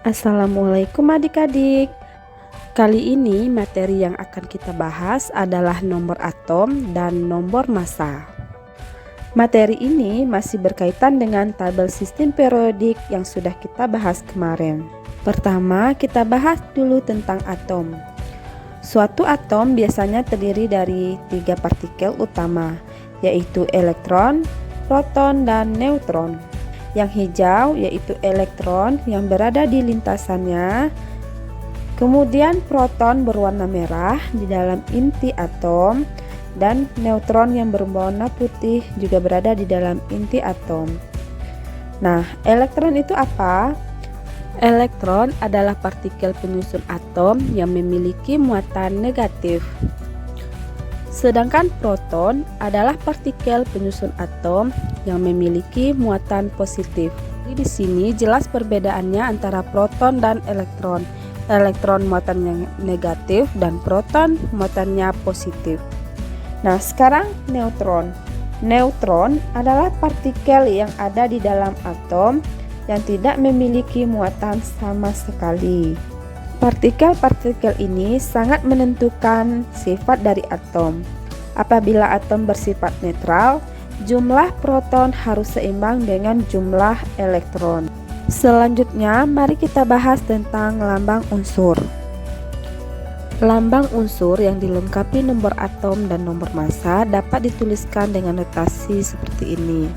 Assalamualaikum adik-adik. Kali ini materi yang akan kita bahas adalah nomor atom dan nomor massa. Materi ini masih berkaitan dengan tabel sistem periodik yang sudah kita bahas kemarin. Pertama, kita bahas dulu tentang atom. Suatu atom biasanya terdiri dari 3 partikel utama, yaitu elektron, proton, dan neutron. Yang hijau yaitu elektron yang berada di lintasannya. Kemudian proton berwarna merah di dalam inti atom dan neutron yang berwarna putih juga berada di dalam inti atom. Nah, elektron itu apa? Elektron adalah partikel penyusun atom yang memiliki muatan negatif. Sedangkan proton adalah partikel penyusun atom yang memiliki muatan positif. Di sini jelas perbedaannya antara proton dan elektron. Elektron muatannya negatif dan proton muatannya positif. Nah, sekarang neutron. Neutron adalah partikel yang ada di dalam atom yang tidak memiliki muatan sama sekali. Partikel-partikel ini sangat menentukan sifat dari atom. Apabila atom bersifat netral, jumlah proton harus seimbang dengan jumlah elektron. Selanjutnya, mari kita bahas tentang lambang unsur. Lambang unsur yang dilengkapi nomor atom dan nomor massa dapat dituliskan dengan notasi seperti ini.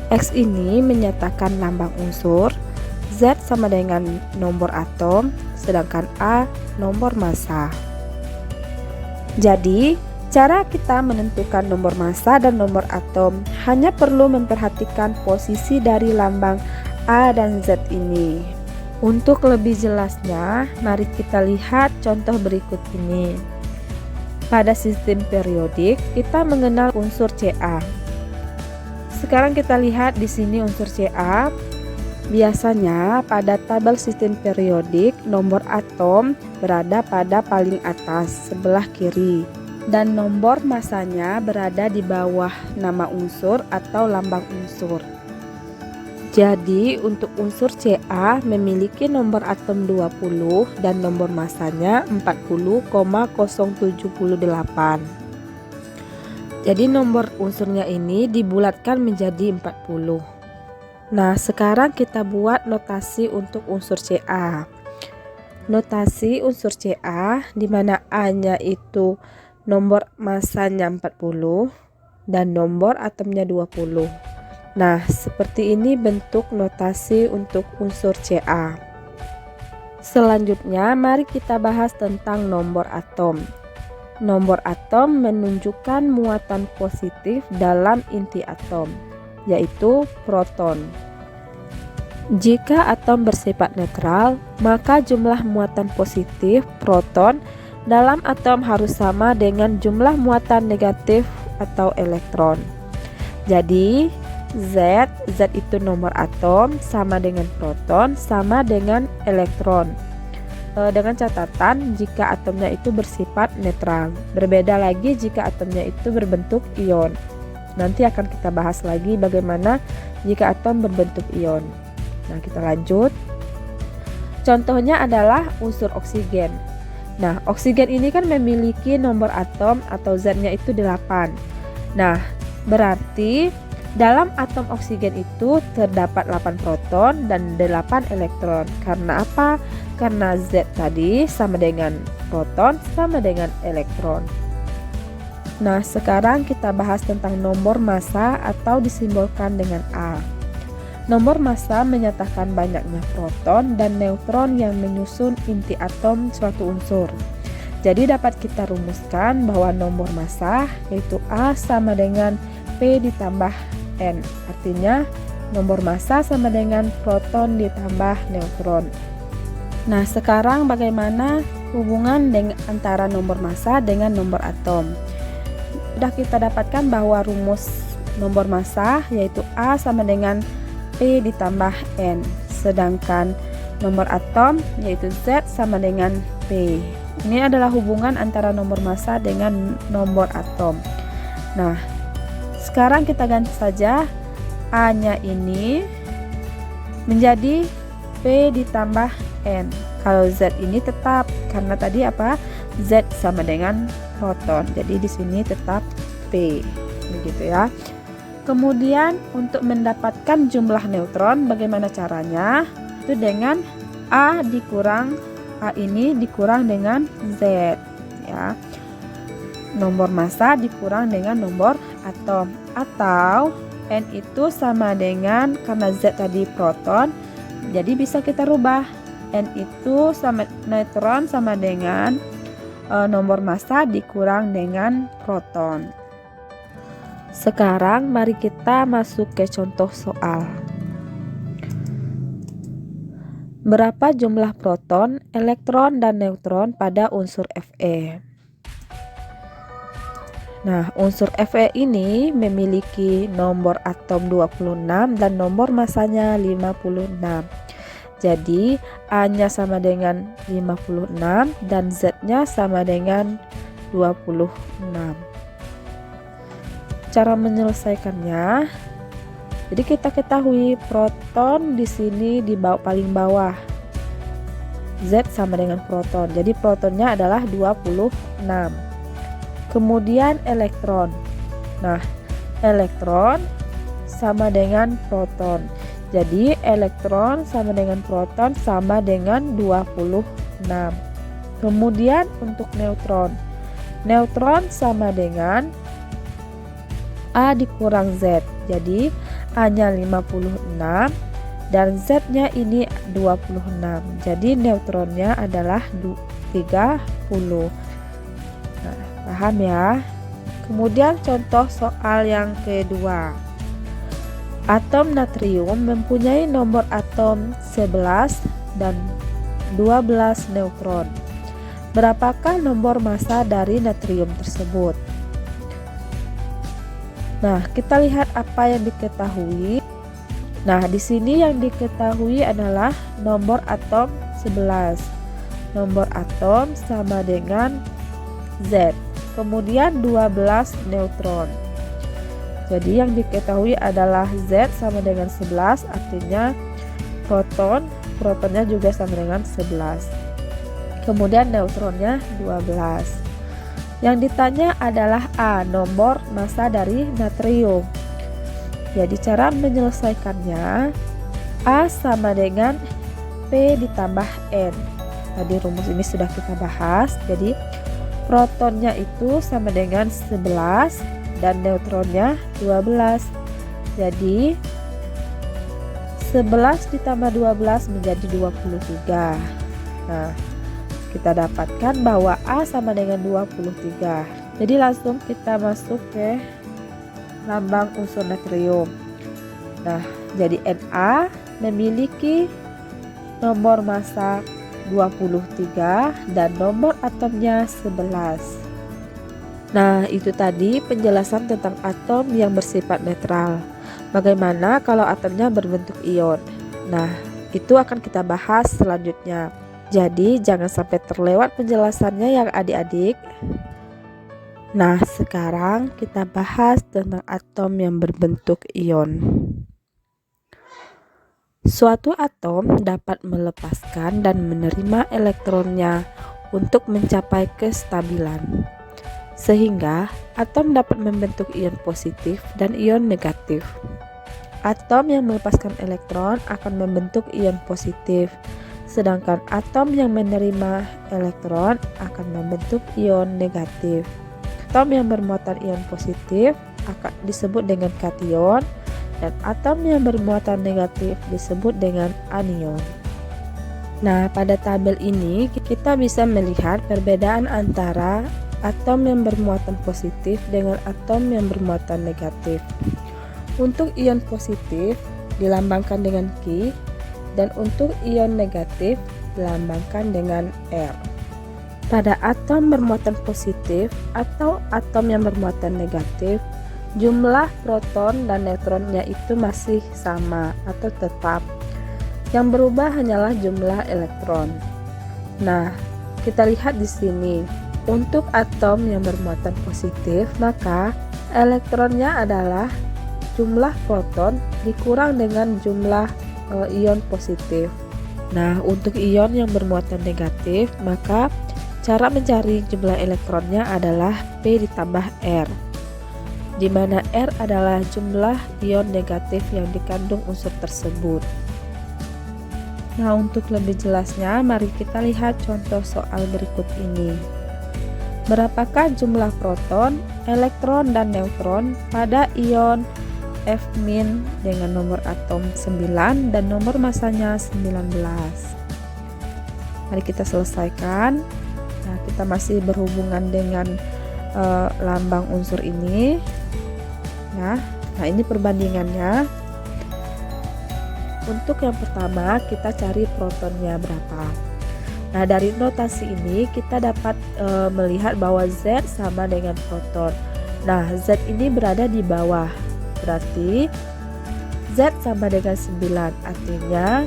X ini menyatakan lambang unsur, Z sama dengan nomor atom, sedangkan A nomor massa. Jadi, cara kita menentukan nomor massa dan nomor atom hanya perlu memperhatikan posisi dari lambang A dan Z ini. Untuk lebih jelasnya, mari kita lihat contoh berikut ini. Pada sistem periodik, kita mengenal unsur Ca. Sekarang kita lihat di sini unsur Ca. Biasanya pada tabel sistem periodik nomor atom berada pada paling atas sebelah kiri dan nomor massanya berada di bawah nama unsur atau lambang unsur. Jadi untuk unsur Ca memiliki nomor atom 20 dan nomor massanya 40,078. Jadi nomor unsurnya ini dibulatkan menjadi 40. Nah, sekarang kita buat notasi untuk unsur Ca. Notasi unsur Ca di mana A-nya itu nomor massanya 40 dan nomor atomnya 20. Nah, seperti ini bentuk notasi untuk unsur Ca. Selanjutnya, mari kita bahas tentang nomor atom. Nomor atom menunjukkan muatan positif dalam inti atom, yaitu proton. Jika atom bersifat netral, maka jumlah muatan positif proton dalam atom harus sama dengan jumlah muatan negatif atau elektron. Jadi, Z itu nomor atom sama dengan proton sama dengan elektron. Dengan catatan jika atomnya itu bersifat netral. Berbeda lagi jika atomnya itu berbentuk ion. Nanti akan kita bahas lagi bagaimana jika atom berbentuk ion. Nah, kita lanjut. Contohnya adalah unsur oksigen. Nah, oksigen ini kan memiliki nomor atom atau Z-nya itu 8. Nah, berarti dalam atom oksigen itu terdapat 8 proton dan 8 elektron. Karena apa? Karena Z tadi sama dengan proton sama dengan elektron. Nah, sekarang kita bahas tentang nomor massa atau disimbolkan dengan A. Nomor massa menyatakan banyaknya proton dan neutron yang menyusun inti atom suatu unsur. Jadi dapat kita rumuskan bahwa nomor massa yaitu A sama dengan P ditambah N. Artinya nomor massa sama dengan proton ditambah neutron. Nah, sekarang bagaimana hubungan antara nomor massa dengan nomor atom? Sudah kita dapatkan bahwa rumus nomor massa yaitu A sama dengan P ditambah N, sedangkan nomor atom yaitu Z sama dengan P. Ini adalah hubungan antara nomor massa dengan nomor atom. Nah, sekarang kita ganti saja A-nya ini menjadi P ditambah N. Kalau Z ini tetap karena tadi apa? Z sama dengan proton. Jadi di sini tetap P. Begitu ya. Kemudian untuk mendapatkan jumlah neutron bagaimana caranya? Itu dengan A ini dikurang dengan Z ya. Nomor massa dikurang dengan nomor atom, atau N itu sama dengan, karena Z tadi proton, jadi bisa kita rubah N itu sama neutron sama dengan nomor massa dikurang dengan proton. Sekarang mari kita masuk ke contoh soal. Berapa jumlah proton, elektron, dan neutron pada unsur Fe? Nah, unsur Fe ini memiliki nomor atom 26 dan nomor massanya 56. Jadi, A-nya sama dengan 56 dan Z-nya sama dengan 26. Cara menyelesaikannya, jadi kita ketahui proton di sini di paling bawah. Z sama dengan proton. Jadi protonnya adalah 26. Kemudian elektron. Nah, elektron sama dengan proton. Jadi elektron sama dengan proton sama dengan 26. Kemudian untuk neutron. Neutron sama dengan A dikurang Z. Jadi A-nya 56 dan Z-nya ini 26. Jadi neutronnya adalah 30. Nah, paham ya? Kemudian contoh soal yang kedua. Atom natrium mempunyai nomor atom 11 dan 12 neutron. Berapakah nomor massa dari natrium tersebut? Nah, kita lihat apa yang diketahui. Nah, di sini yang diketahui adalah nomor atom 11. Nomor atom sama dengan Z. Kemudian 12 neutron. Jadi yang diketahui adalah Z sama dengan 11, artinya protonnya juga sama dengan 11. Kemudian neutronnya 12. Yang ditanya adalah A, nomor massa dari natrium. Jadi cara menyelesaikannya, A sama dengan P ditambah N. Tadi rumus ini sudah kita bahas. Jadi protonnya itu sama dengan 11 dan neutronnya 12. Jadi 11 ditambah 12 menjadi 23. Nah, kita dapatkan bahwa A sama dengan 23. Jadi langsung kita masuk ke lambang unsur natrium. Nah, jadi Na memiliki nomor massa 23 dan nomor atomnya 11. Nah, itu tadi penjelasan tentang atom yang bersifat netral. Bagaimana kalau atomnya berbentuk ion? Nah, itu akan kita bahas selanjutnya. Jadi, jangan sampai terlewat penjelasannya ya adik-adik. Nah, sekarang kita bahas tentang atom yang berbentuk ion. Suatu atom dapat melepaskan dan menerima elektronnya untuk mencapai kestabilan. Sehingga atom dapat membentuk ion positif dan ion negatif. Atom yang melepaskan elektron akan membentuk ion positif, sedangkan atom yang menerima elektron akan membentuk ion negatif. Atom yang bermuatan ion positif akan disebut dengan kation, dan atom yang bermuatan negatif disebut dengan anion. Nah, pada tabel ini kita bisa melihat perbedaan antara atom yang bermuatan positif dengan atom yang bermuatan negatif. Untuk ion positif dilambangkan dengan Ki, dan untuk ion negatif dilambangkan dengan R. Pada atom bermuatan positif atau atom yang bermuatan negatif, jumlah proton dan neutronnya itu masih sama atau tetap. Yang berubah hanyalah jumlah elektron. Nah, kita lihat di sini. Untuk atom yang bermuatan positif, maka elektronnya adalah jumlah proton dikurang dengan jumlah ion positif. Nah, untuk ion yang bermuatan negatif, maka cara mencari jumlah elektronnya adalah P ditambah R, di mana R adalah jumlah ion negatif yang dikandung unsur tersebut. Nah, untuk lebih jelasnya, mari kita lihat contoh soal berikut ini. Berapakah jumlah proton, elektron, dan neutron pada ion F- dengan nomor atom 9 dan nomor masanya 19? Mari kita selesaikan. Nah, kita masih berhubungan dengan lambang unsur ini. Nah, ini perbandingannya. Untuk yang pertama, kita cari protonnya berapa. Nah, dari notasi ini kita dapat melihat bahwa Z sama dengan proton. Nah, Z ini berada di bawah, berarti Z sama dengan 9, artinya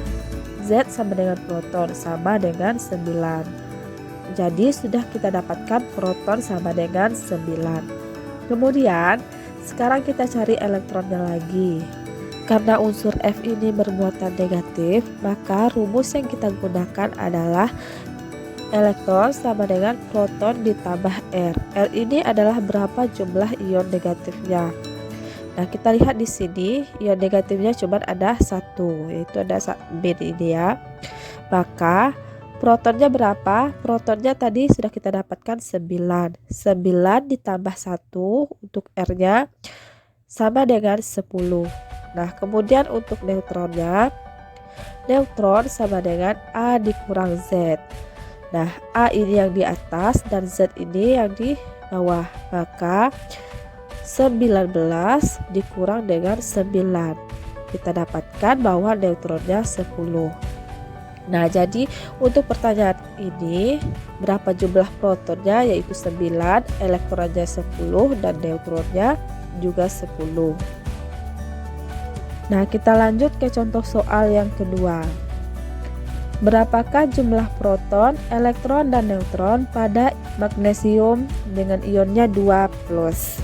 Z sama dengan proton sama dengan 9. Jadi sudah kita dapatkan proton sama dengan 9. Kemudian sekarang kita cari elektronnya lagi. Karena unsur F ini bermuatan negatif, maka rumus yang kita gunakan adalah elektron sama dengan proton ditambah R. R ini adalah berapa jumlah ion negatifnya. Nah, kita lihat di sini ion negatifnya cuma ada 1, yaitu ada B ini ya. Maka protonnya berapa? Protonnya tadi sudah kita dapatkan 9. 9 ditambah 1 untuk R-nya sama dengan 10. Nah, kemudian untuk neutronnya, neutron sama dengan A dikurang Z. Nah, A ini yang di atas dan Z ini yang di bawah. Maka 19 dikurang dengan 9. Kita dapatkan bahwa neutronnya 10. Nah, jadi untuk pertanyaan ini, berapa jumlah protonnya? Yaitu 9, elektronnya 10, dan neutronnya juga 10. Nah, kita lanjut ke contoh soal yang kedua. Berapakah jumlah proton, elektron, dan neutron pada magnesium dengan ionnya 2+?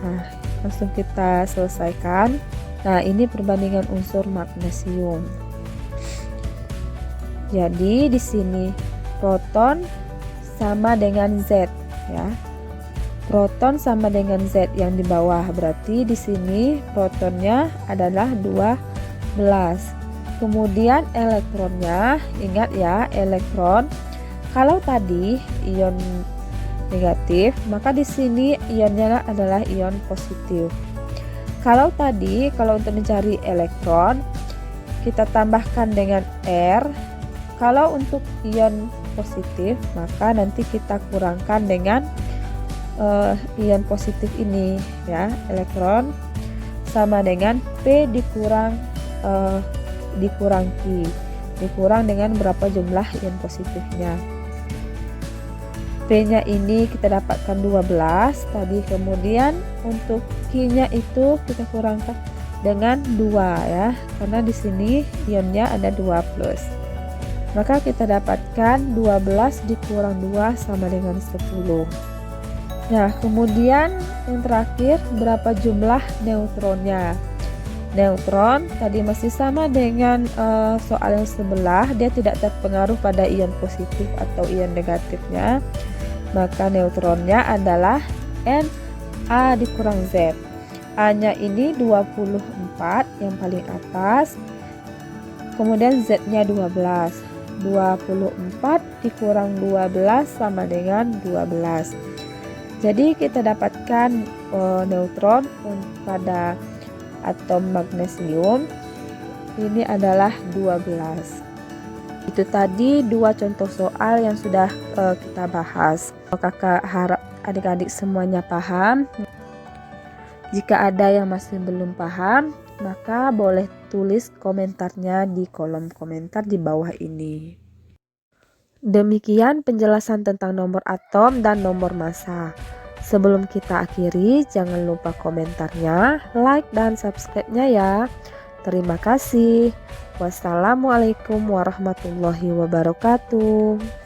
Nah, langsung kita selesaikan. Nah, ini perbandingan unsur magnesium. Jadi di sini proton sama dengan Z ya. Proton sama dengan Z yang di bawah, berarti di sini protonnya adalah 12. Kemudian elektronnya, ingat ya, elektron kalau tadi ion negatif, maka di sini ionnya adalah ion positif. Kalau untuk mencari elektron, kita tambahkan dengan R. Kalau untuk ion positif, maka nanti kita kurangkan dengan ion positif ini ya. Elektron sama dengan P dikurang Q, dikurang dengan berapa jumlah ion positifnya. P nya ini kita dapatkan 12 tadi, kemudian untuk Q nya itu kita kurangkan dengan 2 ya, karena di sini ionnya ada 2+. Maka kita dapatkan 12 dikurang 2 sama dengan 10. Nah, kemudian yang terakhir, berapa jumlah neutronnya? Neutron tadi masih sama dengan soal yang sebelah, dia tidak terpengaruh pada ion positif atau ion negatifnya. Maka neutronnya adalah Na dikurang Z. A nya ini 24 yang paling atas, kemudian Z nya 12. 24 dikurang 12 sama dengan 12. Jadi kita dapatkan neutron pada atom magnesium ini adalah 12. Itu tadi dua contoh soal yang sudah kita bahas. Kakak harap adik-adik semuanya paham. Jika ada yang masih belum paham, maka boleh tulis komentarnya di kolom komentar di bawah ini. Demikian penjelasan tentang nomor atom dan nomor massa. Sebelum kita akhiri, jangan lupa komentarnya, like, dan subscribe-nya ya. Terima kasih. Wassalamualaikum warahmatullahi wabarakatuh.